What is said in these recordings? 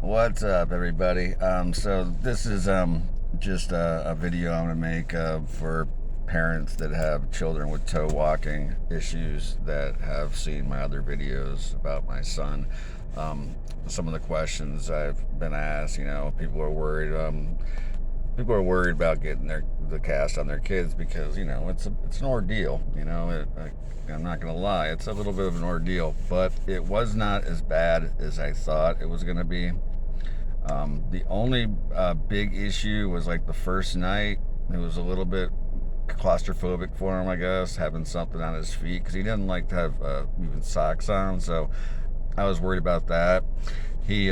What's up, everybody? So this is just a video I'm gonna make for parents that have children with toe walking issues that have seen my other videos about my son. Um, some of the questions I've been asked, people are worried. People are worried about getting the cast on their kids because it's an ordeal. I'm not gonna lie, it's a little bit of an ordeal, but it was not as bad as I thought it was gonna be. The only big issue was like the first night. It was a little bit claustrophobic for him, I guess, having something on his feet because he didn't like to have even socks on. So I was worried about that. He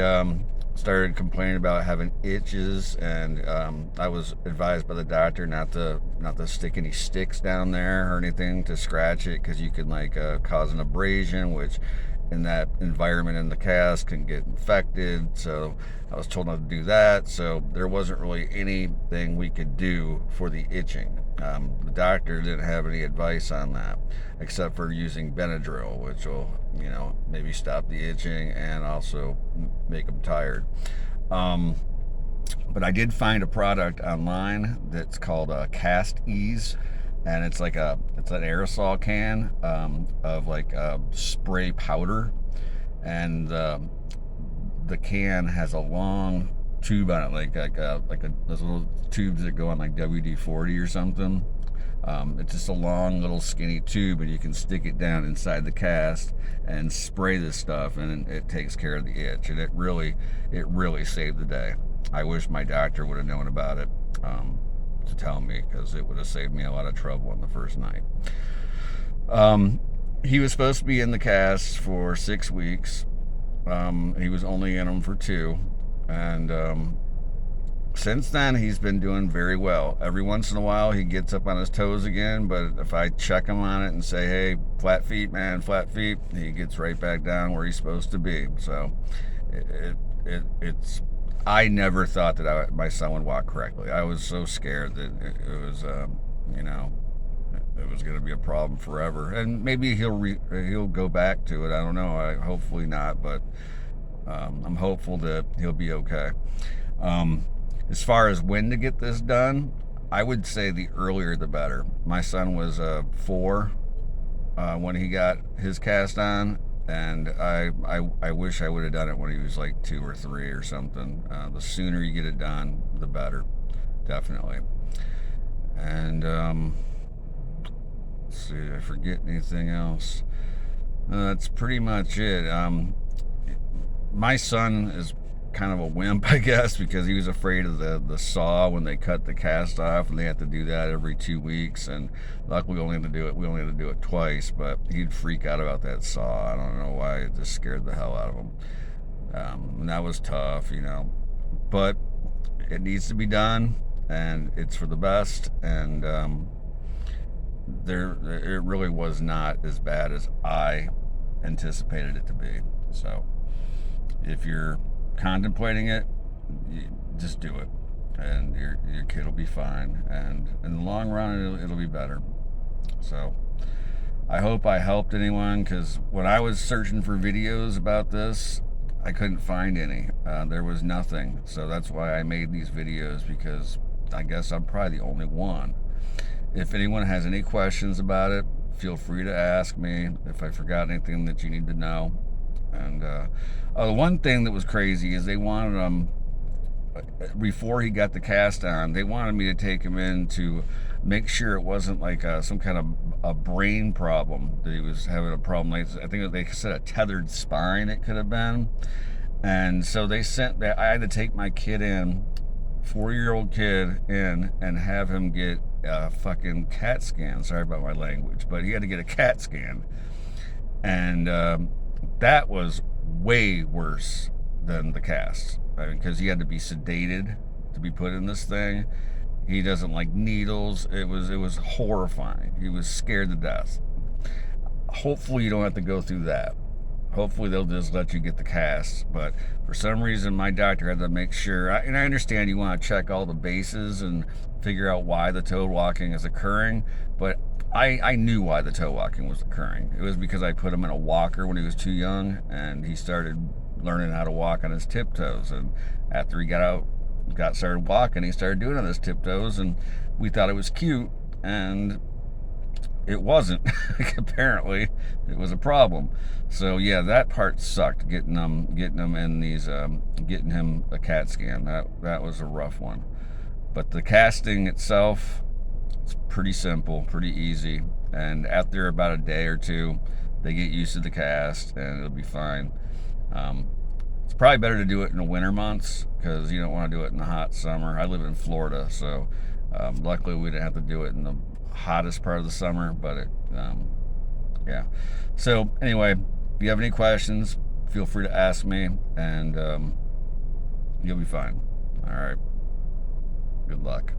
started complaining about having itches, and I was advised by the doctor not to stick any sticks down there or anything to scratch it because you can cause an abrasion, which in that environment in the cast can get infected. So I was told not to do that. So there wasn't really anything we could do for the itching. The doctor didn't have any advice on that, except for using Benadryl, which will, maybe stop the itching and also make them tired. But I did find a product online that's called Cast Ease, and it's it's an aerosol can of spray powder, and the can has a long tube on it, those little tubes that go on like WD-40 or something. It's just a long little skinny tube, and you can stick it down inside the cast and spray this stuff, and it takes care of the itch. And it really saved the day. I wish my doctor would have known about it to tell me, because it would have saved me a lot of trouble on the first night. He was supposed to be in the cast for 6 weeks. He was only in them for 2, and since then he's been doing very well. Every once in a while he gets up on his toes again, but if I check him on it and say, hey, flat feet, man, flat feet, he gets right back down where he's supposed to be. So it's I never thought that my son would walk correctly. I was so scared that it was it was going to be a problem forever, and maybe he'll go back to it. I don't know. Hopefully not, but I'm hopeful that he'll be okay. As far as when to get this done, I would say the earlier the better. My son was 4 when he got his cast on, and I wish I would have done it when he was like 2 or 3 or something. The sooner you get it done, the better, definitely. And let's see, did I forget anything else? That's pretty much it. My son is kind of a wimp, I guess, because he was afraid of the saw when they cut the cast off, and they have to do that every 2 weeks. And luckily, we only had to do it twice. But he'd freak out about that saw. I don't know why. It just scared the hell out of him. And that was tough, But it needs to be done, and it's for the best. And it really was not as bad as I anticipated it to be. So if you're contemplating it, just do it, and your kid will be fine, and in the long run it'll be better. So I hope I helped anyone, because when I was searching for videos about this, I couldn't find any. There was nothing. So that's why I made these videos, because I guess I'm probably the only one. If anyone has any questions about it, feel free to ask me if I forgot anything that you need to know. And the one thing that was crazy is they wanted before he got the cast on, they wanted me to take him in to make sure it wasn't like some kind of a brain problem, that he was having a problem. I think they said a tethered spine it could have been. And so I had to take my kid in, 4-year-old kid in, and have him get a fucking CAT scan. Sorry about my language, but he had to get a CAT scan. And that was way worse than the cast, because he had to be sedated to be put in this thing. He doesn't like needles. It was horrifying. He was scared to death. Hopefully you don't have to go through that. Hopefully they'll just let you get the cast. But for some reason, my doctor had to make sure, and I understand you want to check all the bases and figure out why the toe walking is occurring, but I knew why the toe walking was occurring. It was because I put him in a walker when he was too young, and he started learning how to walk on his tiptoes. And after he got started walking, he started doing it on his tiptoes, and we thought it was cute, and it wasn't. Apparently, it was a problem. So yeah, that part sucked. Getting him in these, getting him a CAT scan. That was a rough one. But the casting itself, it's pretty simple, pretty easy. And after about a day or two, they get used to the cast, and it'll be fine. Um, it's probably better to do it in the winter months because you don't want to do it in the hot summer. I live in Florida, so luckily we didn't have to do it in the hottest part of the summer. But yeah. So anyway, if you have any questions, feel free to ask me, and you'll be fine. All right. Good luck.